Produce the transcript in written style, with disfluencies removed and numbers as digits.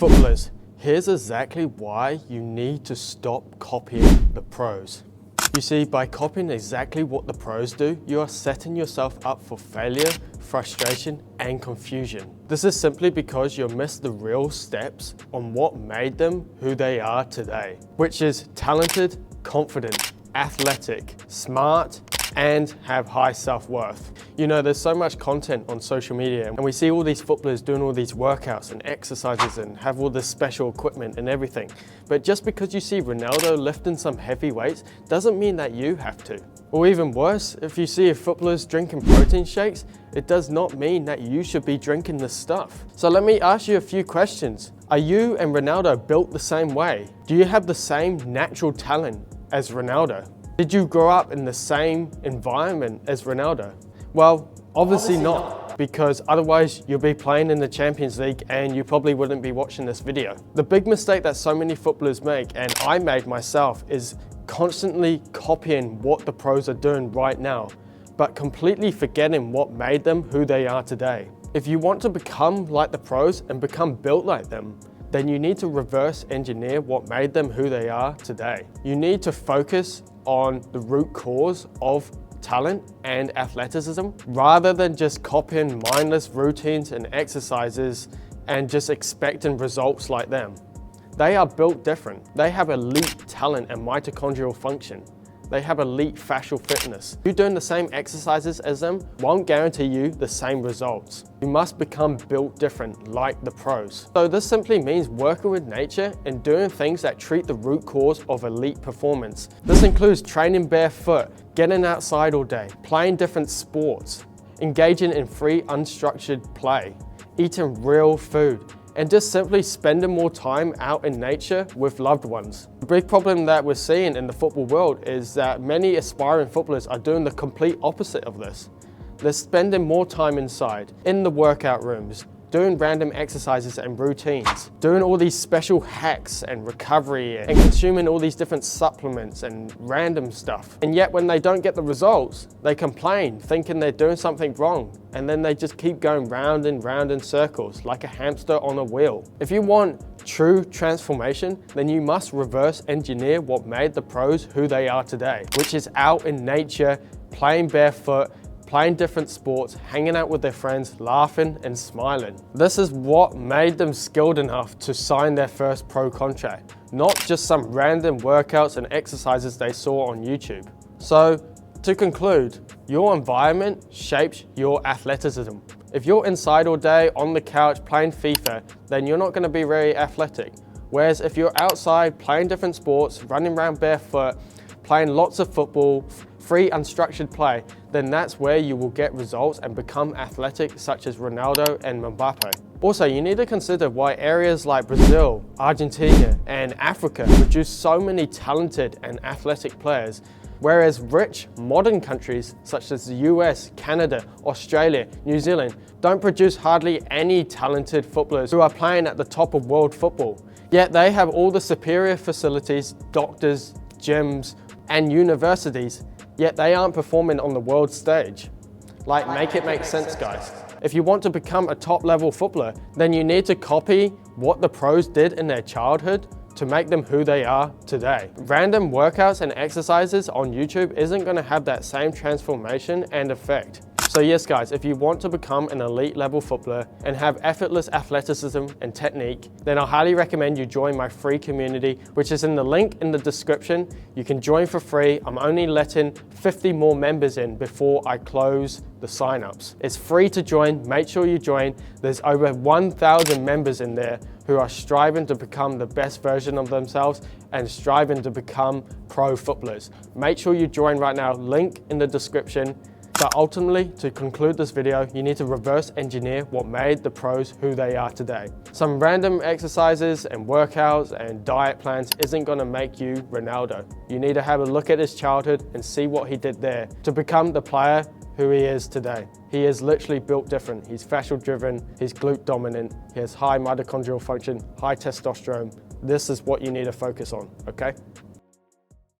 Footballers, here's exactly why you need to stop copying the pros. You see, by copying exactly what the pros do, you are setting yourself up for failure, frustration, and confusion. This is simply because you missed the real steps on what made them who they are today, which is talented, confident, athletic, smart, and have high self-worth. You know, there's so much content on social media and we see all these footballers doing all these workouts and exercises and have all this special equipment and everything. But just because you see Ronaldo lifting some heavy weights doesn't mean that you have to. Or even worse, if you see footballers drinking protein shakes, it does not mean that you should be drinking this stuff. So let me ask you a few questions. Are you and Ronaldo built the same way? Do you have the same natural talent as Ronaldo? Did you grow up in the same environment as Ronaldo? Well, obviously not, because otherwise you'll be playing in the Champions League and you probably wouldn't be watching this video. The big mistake that so many footballers make, and I made myself, is constantly copying what the pros are doing right now, but completely forgetting what made them who they are today. If you want to become like the pros and become built like them, then you need to reverse engineer what made them who they are today. You need to focus on the root cause of talent and athleticism rather than just copying mindless routines and exercises and just expecting results like them. They are built different. They have elite talent and mitochondrial function. They have elite fascial fitness. You doing the same exercises as them won't guarantee you the same results. You must become built different like the pros. So this simply means working with nature and doing things that treat the root cause of elite performance. This includes training barefoot, getting outside all day, playing different sports, engaging in free unstructured play, eating real food, and just simply spending more time out in nature with loved ones. The big problem that we're seeing in the football world is that many aspiring footballers are doing the complete opposite of this. They're spending more time inside, in the workout rooms, doing random exercises and routines, doing all these special hacks and recovery and consuming all these different supplements and random stuff. And yet when they don't get the results, they complain, thinking they're doing something wrong. And then they just keep going round and round in circles like a hamster on a wheel. If you want true transformation, then you must reverse engineer what made the pros who they are today, which is out in nature, playing barefoot, playing different sports, hanging out with their friends, laughing and smiling. This is what made them skilled enough to sign their first pro contract, not just some random workouts and exercises they saw on YouTube. So, to conclude, your environment shapes your athleticism. If you're inside all day on the couch playing FIFA, then you're not going to be very athletic. Whereas if you're outside playing different sports, running around barefoot, playing lots of football, free unstructured play, then that's where you will get results and become athletic, such as Ronaldo and Mbappe. Also, you need to consider why areas like Brazil, Argentina, and Africa produce so many talented and athletic players, whereas rich, modern countries such as the US, Canada, Australia, New Zealand don't produce hardly any talented footballers who are playing at the top of world football. Yet they have all the superior facilities, doctors, gyms, and universities, yet they aren't performing on the world stage. Like, make it make sense, guys. If you want to become a top-level footballer, then you need to copy what the pros did in their childhood to make them who they are today. Random workouts and exercises on YouTube isn't going to have that same transformation and effect. So yes guys, if you want to become an elite level footballer and have effortless athleticism and technique, then I highly recommend you join my free community, which is in the link in the description. You can join for free. I'm only letting 50 more members in before I close the signups. It's free to join, make sure you join. There's over 1,000 members in there who are striving to become the best version of themselves and striving to become pro footballers. Make sure you join right now, link in the description. But ultimately, to conclude this video, you need to reverse engineer what made the pros who they are today. Some random exercises and workouts and diet plans isn't gonna make you Ronaldo. You need to have a look at his childhood and see what he did there to become the player who he is today. He is literally built different. He's fascial driven, he's glute dominant, he has high mitochondrial function, high testosterone. This is what you need to focus on, okay?